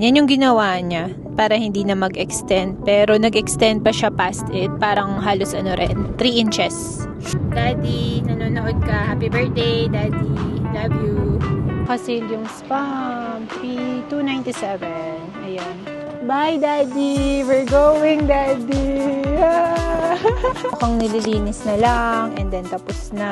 Yan yung ginawa niya para hindi na mag-extend. Pero nag-extend pa siya past it. Parang halos 3 inches. Daddy, nanonood ka. Happy birthday, Daddy. Love you. Kasi yung spam. 297. Ayan. Bye, Daddy. We're going, Daddy. Mukhang nililinis na lang. And then tapos na.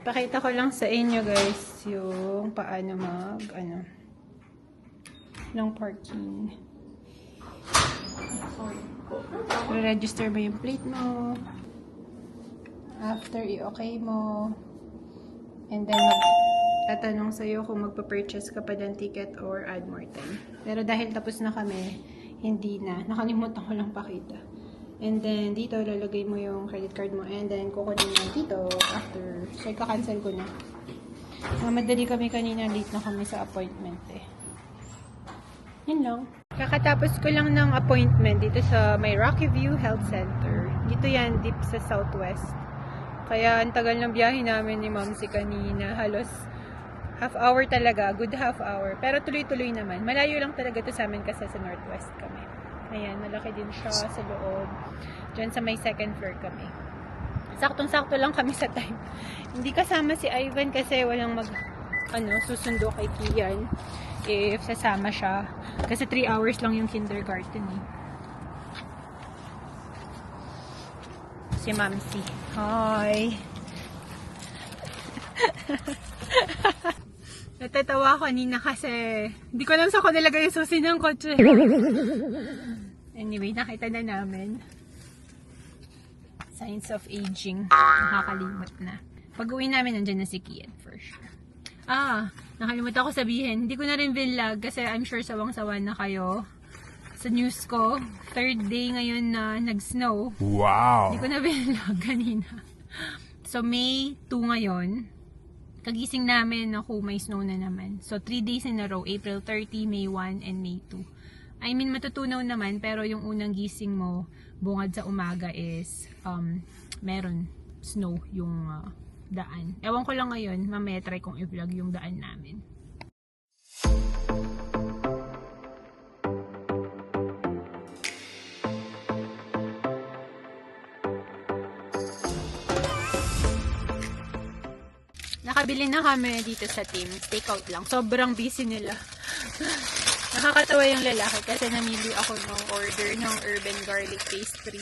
Pakita ko lang sa inyo guys yung paano ng parking. Register mo yung plate mo. After i-okay mo. And then tatanong sa'yo kung magpa-purchase ka pa ng ticket or add more time. Pero dahil tapos na kami, hindi na. Nakalimutan ko lang pakita. And then, dito, lalagay mo yung credit card mo. And then, kukunin mo dito after. So, ika-cancel ko na. Madali kami kanina. Late na kami sa appointment eh. Yun lang. Kakatapos ko lang ng appointment dito sa may Rocky View Health Center. Dito yan, deep sa Southwest. Kaya, ang tagal ng biyahe namin ni Momsi kanina. Halos half hour talaga. Good half hour. Pero tuloy-tuloy naman. Malayo lang talaga to sa amin kasi sa Northwest kami. Ayan, malaki din siya sa loob. Diyan sa may second floor kami. Saktong-sakto lang kami sa time. Hindi kasama si Ivan kasi walang susundo kay Kian if sasama siya. Kasi 3 hours lang yung kindergarten eh. Si Mamsi. Hi! Natatawa ako kanina kasi hindi ko alam sa ko nilagay yung susi ng kotse. Anyway, nakita na namin. Signs of aging. Nakakalimot na. Pag-uwi namin, nandiyan na si Kian for sure. Nakalimutan ko sabihin. Hindi ko na rin vlog kasi I'm sure sawang-sawa na kayo. Sa news ko, 3rd day ngayon na nag-snow. Wow! Hindi ko na vlog kanina. So, May 2 ngayon. Kagising namin ako may snow na naman. So, 3 days in a row. April 30, May 1, and May 2. I mean, matutunaw naman. Pero yung unang gising mo, bungad sa umaga is, meron snow yung daan. Ewan ko lang ngayon, mamaya try kong i-vlog yung daan namin. Nakabili na kami dito sa Tim's. Take-out lang. Sobrang busy nila. Nakakatawa yung lalaki kasi namili ako ng order ng urban garlic pastry.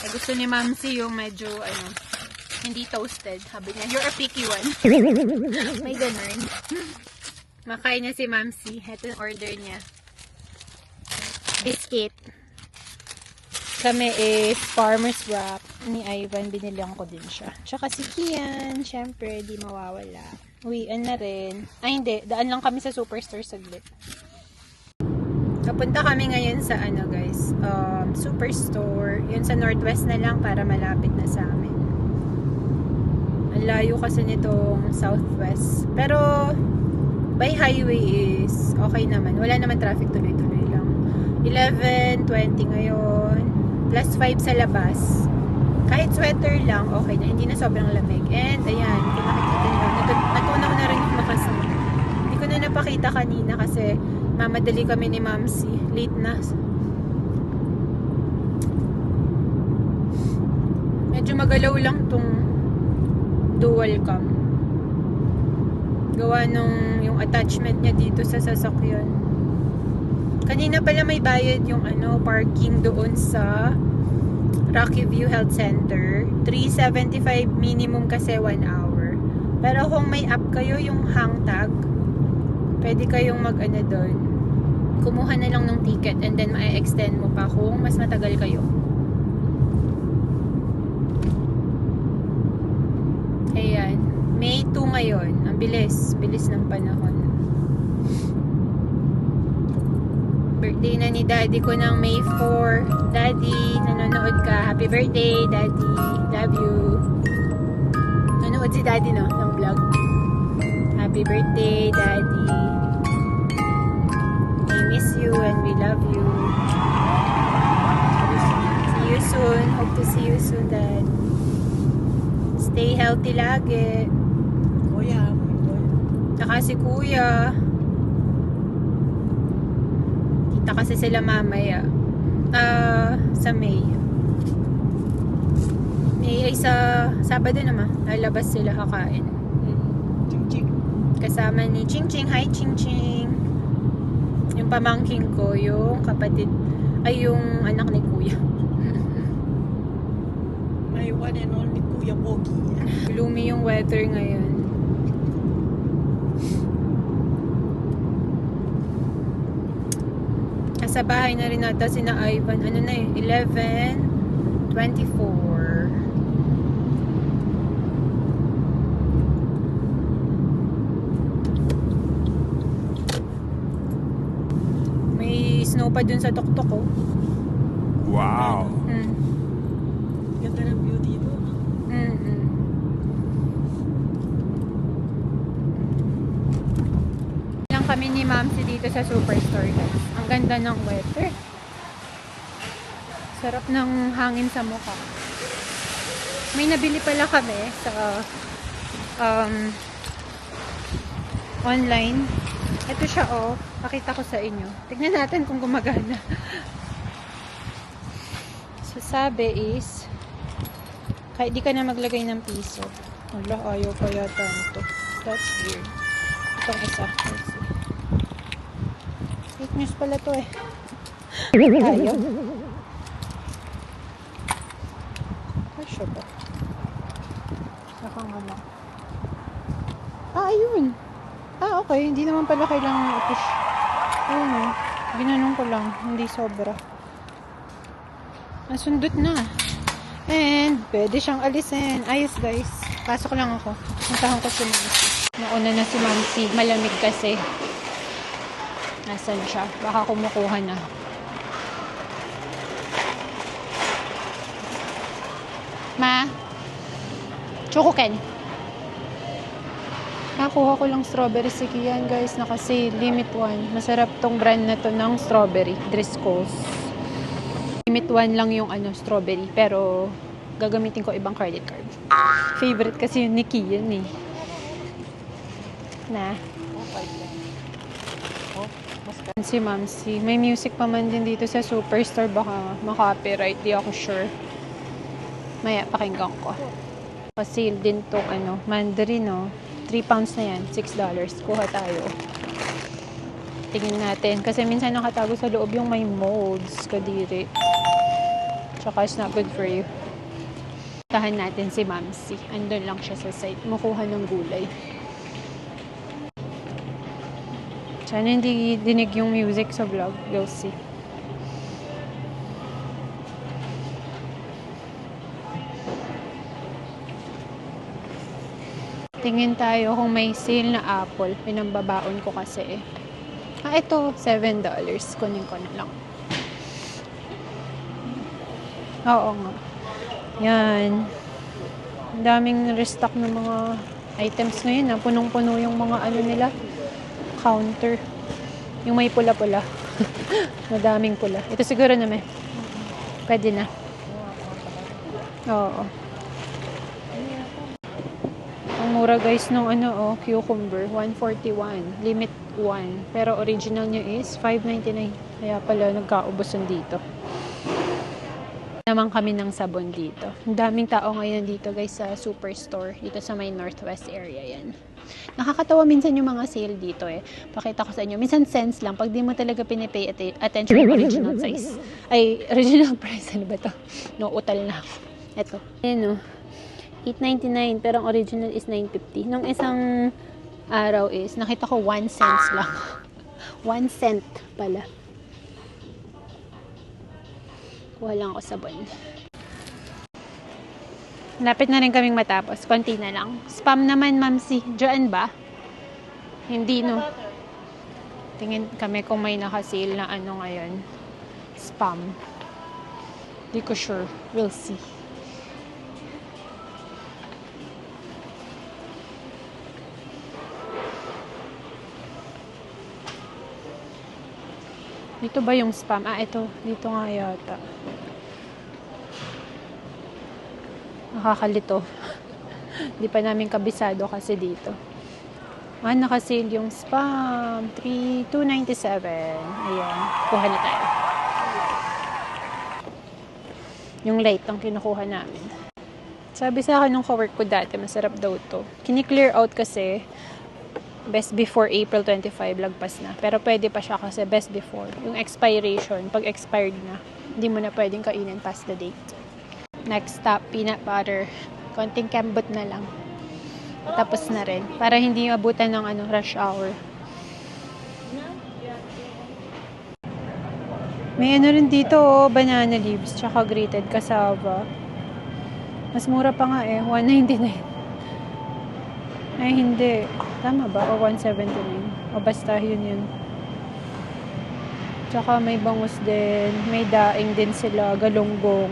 Gusto ni Mamsi yung medyo, hindi toasted. Sabi niya, you're a picky one. May ganun. Makain na si Mamsi. Ito yung order niya. Biscuit. Kami is farmer's wrap ni Ivan. Binilihan ko din siya. Tsaka si Kian. Syempre, di mawawala. Uwian na rin. Ay, hindi. Daan lang kami sa Superstore saglit. Kapunta kami ngayon sa guys. Superstore. Yun sa Northwest na lang para malapit na sa amin. Ang layo kasi nitong Southwest. Pero, by highway is okay naman. Wala naman traffic, tuloy-tuloy lang. 11:20 ngayon. Plus 5 sa labas. Kahit sweater lang, okay na. Hindi na sobrang lamig. And, ayan, kinakita nyo. Natunaw na rin yung bakas mo. Hindi ko na napakita kanina kasi mamadali kami ni Mamsi. Late na. Medyo magalaw lang tong dual cam. Gawa nung yung attachment niya dito sa sasakyan. Kanina pala may bayad yung parking doon sa Rocky View Health Center. 375 minimum kasi 1 hour. Pero kung may app kayo, yung hang tag, pwede kayong doon. Kumuha na lang ng ticket and then ma-extend mo pa kung mas matagal kayo. Ayan. May 2 ngayon. Ang bilis. Bilis ng panahon. Birthday na ni Daddy ko ng May 4. Daddy, nanonood ka. Happy birthday, Daddy. Love you. Nanonood si Daddy, no? Ng vlog. Happy birthday, Daddy. I miss you and we love you. See to see you soon, Dad. Stay healthy lagi. Kuya, Saka si Kuya. Kita kasi sila mamaya. Sa May. May ay sa Sabado naman. Lalabas sila kakain. ching-ching. Kasama ni Ching Ching. Hi, Ching Ching. Yung pamangking ko, yung kapatid, ay yung anak ni Kuya. My one and only Kuya Pogi. Gloomy yung weather ngayon. Sa bahay na rin nata sina Ivan. Ano na eh? 11:24. May snow pa dun sa tuktok ko. Wow. Ganda ng view dito. Lang kami ni Mamsi dito sa Superstore, guys. Ang ganda ng weather. Sarap ng hangin sa mukha. May nabili pala kami sa online. Ito siya, oh. Pakita ko sa inyo. Tignan natin kung gumagana. So, sabi is kahit di ka na maglagay ng piso. Wala, ayaw pa yata nito. That's weird. Itong isa. Let's see. Fake news pala to eh. Ayaw. Ay, siya ba? Nakangama. Ayun. Okay. Hindi naman pala kailangan i-push. Ayun o. Ginanong ko lang. Hindi sobra. Nasundot na. And, pwede siyang alisin. Ayos, guys. Pasok lang ako. Puntahan ko si Mamsi. Nauna na si Mamsi. Malamig kasi. Nasaan siya? Baka kumukuha na. Ma? Chocoken. Nakuha ko lang strawberry si Kian, guys. Naka-sale. Limit 1. Masarap tong brand na to ng strawberry. Driscoll's. Limit 1 lang yung strawberry. Pero, gagamitin ko ibang credit card. Favorite kasi yun ni Kian eh. Na. Si Mamsi. May music pa man din dito sa Superstore. Baka maka-copyright. Di ako sure. Maya, pakinggan ko. Pa-sale din tong mandarin, no? 3 pounds na yan. $6. Kuha tayo. Tingin natin. Kasi minsan nakatago sa loob yung may molds. Kadiri. Tsaka it's not good for you. Tahan natin si Mamsi. Andun lang siya sa site. Makuha ng gulay. Sana hindi dinig yung music sa vlog. You'll see. Tingin tayo kung may sale na apple. Pinambabaon ko kasi eh. Ito. $7. Kunin ko na lang. Oo nga. Yan. Ang daming restock ng mga items ngayon. Punong-puno yung mga nila. Counter. Yung may pula-pula. Madaming pula. Ito siguro na may. Pwede na. Oo. Ang mura guys nung cucumber. $141. Limit 1. Pero original nyo is $5.99. Kaya pala nagkaubusan dito. Naman kami ng sabon dito. Ang daming tao ngayon dito guys sa Superstore. Dito sa may Northwest area yan. Nakakatawa minsan yung mga sale dito eh. Pakita ko sa inyo. Minsan cents lang. Pag di mo talaga pinipay attention yung original size. Ay, original price. Ano ba to? Utal na ako. Ito. Ayan o. $8.99 pero ang original is $9.50. Nung isang araw is, nakita ko 1 cents lang. 1 cent pala. Kuha lang ako sabon. Lapit na rin kaming matapos. Konti na lang. Spam naman, Mamsi. Diyan ba? Hindi, no? Tingin kami kung may nakasale na ngayon. Spam. Di ko sure. We'll see. Dito ba yung spam? Ito. Dito nga yata. Nakakalito. Hindi pa namin kabisado kasi dito. Naka-sale yung Spam. 297. Ayan. Kuha na tayo. Yung light ang kinukuha namin. Sabi sa akin nung kawork ko dati, masarap daw to. Kini-clear out kasi best before April 25, lagpas na. Pero pwede pa siya kasi best before. Yung expiration, pag expired na, hindi mo na pwedeng kainin past the date. Next stop, peanut butter. Konting kembot na lang. Tapos na rin. Para hindi abutan ng rush hour. May rin dito, banana leaves, tsaka grated cassava. Mas mura pa nga eh, 199. Ay, hindi. Tama ba? O 179? O basta, yun. Tsaka may bangus din. May daing din sila, galunggong.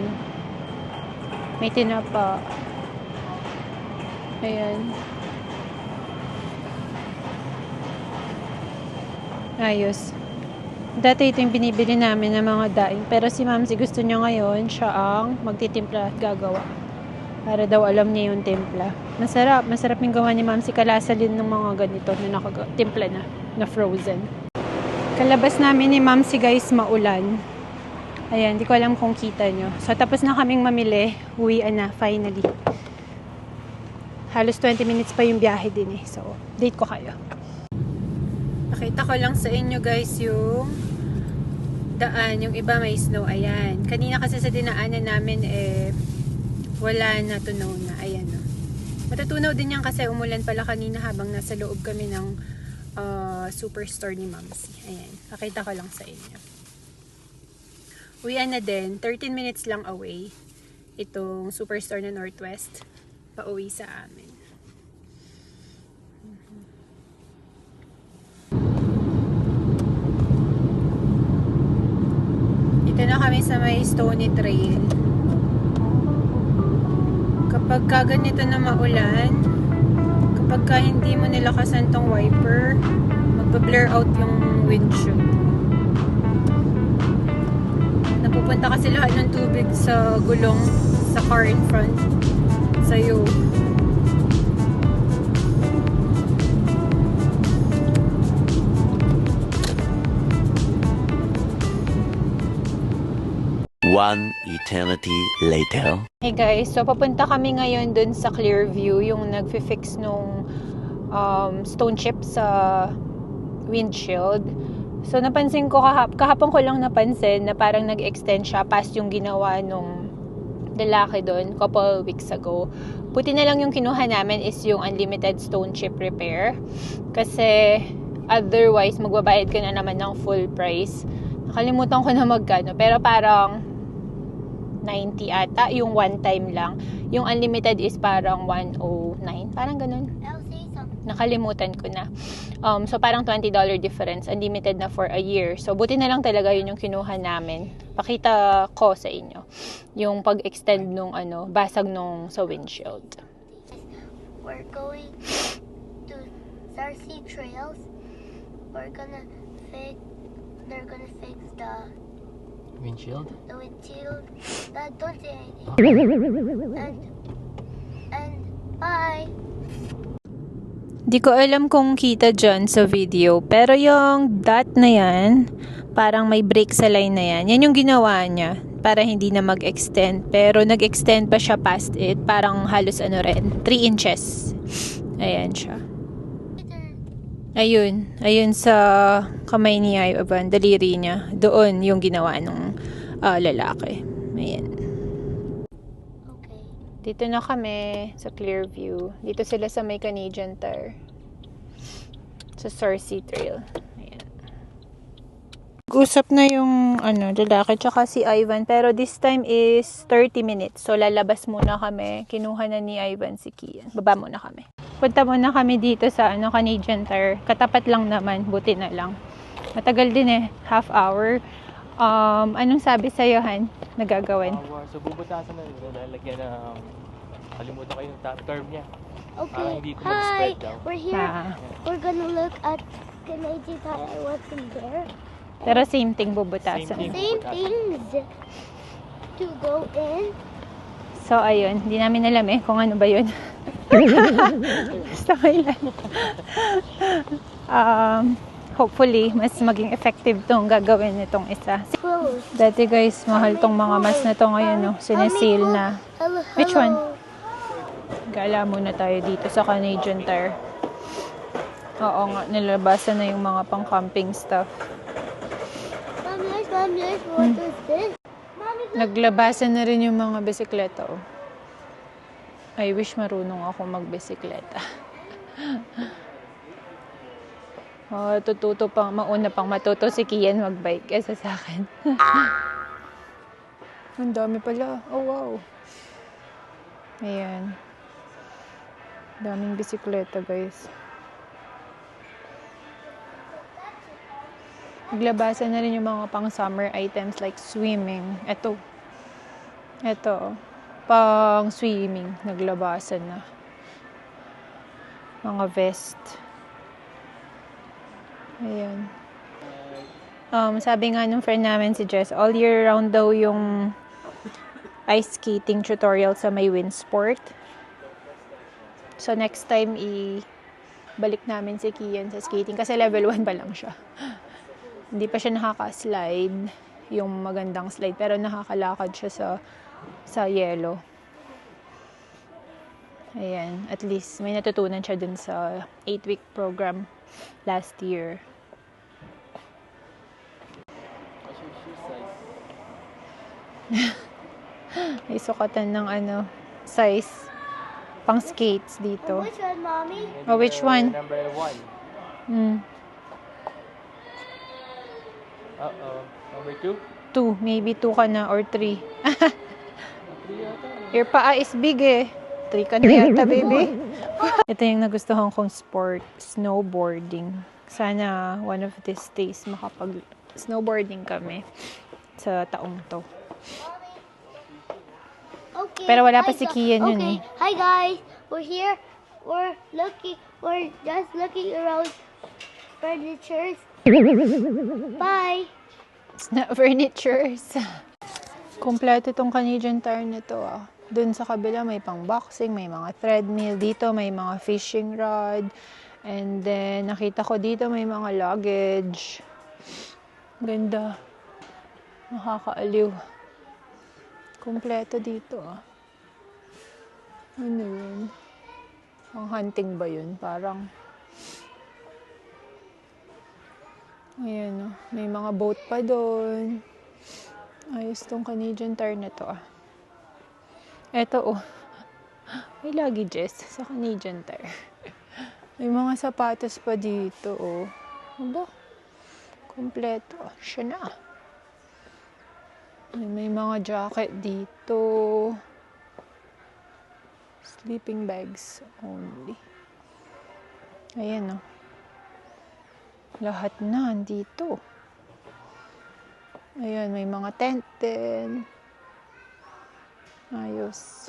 May tinapa. Ayan. Ayos. Dati ito yung binibili namin ng mga daing. Pero si Mamsi gusto niya ngayon, siya ang magtitimpla at gagawa. Para daw alam niya yung timpla. Masarap. Masarap yung gawa ni Mamsi. Kalasa din ng mga ganito na nakatimpla na frozen. Kalabas namin ni Mamsi guys, maulan. Ayan, hindi ko alam kung kita nyo. So, tapos na kaming mamili. Uwian na, finally. Halos 20 minutes pa yung biyahe din eh. So, date ko kayo. Pakita ko lang sa inyo guys yung daan. Yung iba may snow. Ayan. Kanina kasi sa dinaanan namin wala na, tunaw na. Ayan o. Matutunaw din yan kasi umulan pala kanina habang nasa loob kami ng superstore ni Mamsi. Ayan. Pakita ko lang sa inyo. Uwian na din. 13 minutes lang away. Itong superstore na Northwest. Pauwi sa amin. Dito na kami sa may Stony Trail. Kapag ganito na maulan, kapag hindi mo nilakasan tong wiper, magpa-blur out yung windshield. Napupunta kasi lahat ng tubig sa gulong sa car in front sa'yo. One eternity later. Hey guys, so papunta kami ngayon dun sa Clearview, yung nagfi-fix nung stone chip sa windshield. So napansin ko kahapon ko lang napansin na parang nag-extend siya past yung ginawa nung lalaki doon couple weeks ago. Buti na lang yung kinuha namin is yung unlimited stone chip repair. Kasi otherwise magbabayad ka na naman ng full price. Nakalimutan ko na magkano, pero parang 90 ata, yung one time lang. Yung unlimited is parang 109, parang ganun. Nakalimutan ko na. So parang $20 difference, unlimited na for a year. So buti na lang talaga yun yung kinuha namin. Pakita ko sa inyo yung pag-extend nung basag nung sa windshield. We're going to Sarsi Trails. They're gonna fix the windshield. Dad, don't say anything. And bye. Di ko alam kung kita dyan sa video, pero yung dot na yan, parang may break sa line na yan. Yan yung ginawa niya para hindi na mag-extend. Pero nag-extend pa siya past it, parang halos 3 inches. Ayan siya. Ayun sa kamay ni Ivan, daliri niya. Doon yung ginawa ng lalaki. Ayan. Okay. Dito na kami sa Clearview. Dito sila sa may Canadian Tire. Sa Sarsi Trail. Ayan. Usap na yung lalaki tsaka si Ivan. Pero this time is 30 minutes. So lalabas muna kami. Kinuha na ni Ivan si Kian. Baba muna kami. Punta muna kami dito sa Canadian Tire. Katapat lang naman, buti na lang. Matagal din half hour. Anong sabi sa'yo, Han, na gagawin? So bubutasan na lalagyan ng kalimutan ko yung term niya. Okay. Hindi ko Hi. mag-spread daw. We're here. We're gonna look at Canadian Tire. What's in there? Pero same thing bubutasan. Same thing. Same things to go in. So, ayun. Hindi namin alam kung ano ba yun. Basta may hopefully, mas maging effective tong gagawin nitong isa. Close. Dati guys, mahal tong mga mask na to ngayon, no? Sineseal na. Hello, Which one? hello. Gala muna tayo dito sa Canadian Tire. Oo nga, nilabasan na yung mga pang-camping stuff. Mom, what is this? Mommy, Naglabasan na rin yung mga bisikleta, oh. I wish marunong ako magbisikleta. Oh, mauna pang matuto si Kian magbike kaysa sa akin. Ang dami pala. Oh, wow. Ayan. Daming bisikleta, guys. Naglabasan na rin yung mga pang-summer items like swimming. Ito. Pang-swimming. Naglabasan na. Mga vest. Ayan. Sabi nga nung friend namin si Jess, all year round daw yung ice skating tutorial sa may Winsport. So next time balik namin si Kian sa skating kasi level 1 pa lang siya. Hindi pa siya nakaka-slide, yung magandang slide, pero nakakalakad siya sa yellow. Ayan, at least may natutunan siya dun sa 8-week program last year. What's your shoe size? May sukatan ng size pang skates dito. which one, Mommy? Maybe Oh, which one? Number 1. Uh-oh. Number 2? 2, maybe 2 ka na or 3. 3 yata. Your paa is big 3 ka na yata, baby. Ito yung nagustuhan kong sport, snowboarding. Sana one of these days makapag-snowboarding kami sa taong to. Okay. Pero wala pa hi, si Kian yun okay. Hi guys, we're here. We're just looking around furnitures. Bye. It's not furnitures. Kompleto tong Canadian Tire na to Doon sa kabila may pang boxing, may mga treadmill. Dito may mga fishing rod. And then nakita ko dito may mga luggage. Ganda. Nakakaaliw. Kompleto dito Ano yun? Ang hunting ba yun? Parang ayan may mga boat pa doon. Ayos tong Canadian Tire na to Eto may luggages sa Canadian Tire. May mga sapatos pa dito Aba, kompleto siya na. May mga jacket dito. Sleeping bags only. Ayan lahat na dito. Ayan, may mga tent din. Ayos.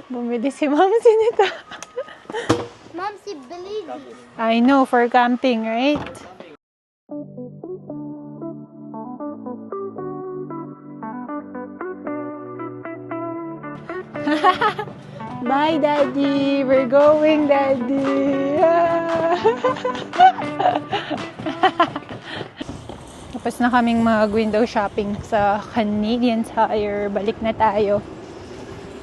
Bumili si Mamsi nito. Momsy, believe me. I know, for camping, right? Bye, Daddy. We're going, Daddy. Tapos na kaming mag-window shopping sa Canadian Tire. Balik na tayo.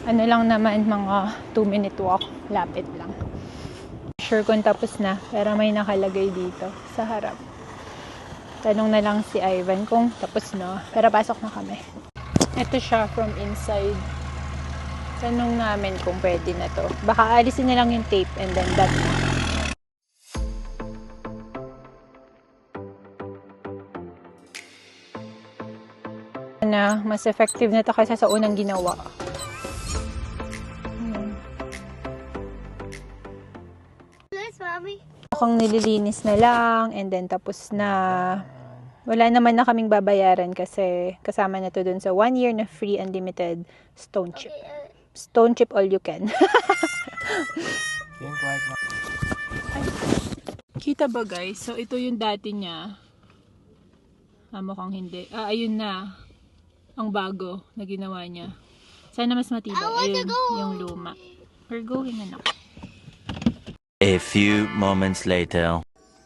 Ano lang naman, mga 2-minute walk. Lapit lang. Sure kung tapos na. Pero may nakalagay dito sa harap. Tanong na lang si Ivan kung tapos na. Pero pasok na kami. Ito siya from inside. Tanong namin kung pwede na to. Baka alisin na lang yung tape and then that's na. Mas effective na to kaysa sa unang ginawa. Yes, Mommy. Mukhang nililinis na lang and then tapos na. Wala naman na kaming babayaran kasi kasama na to dun sa 1 year na free unlimited stone chip. Stone chip all you can. Kita ba guys? So ito yung dati niya. Mukhang hindi. Ayun na. Ang bago na ginawa niya. Sana mas matibay. Ayun, yung luma. We're going, anak. A few moments later.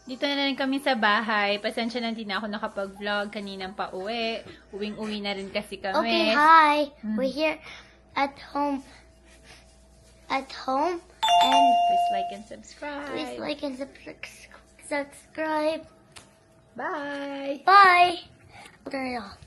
Dito na rin kami sa bahay. Pasensya na din ako nakapag-vlog. Kaninang pa uwi. Uwing-uwi na rin kasi kami. Okay, hi. We're here at home. At home. And Please like and subscribe. please like and subscribe. Bye! Bye. Turn it off.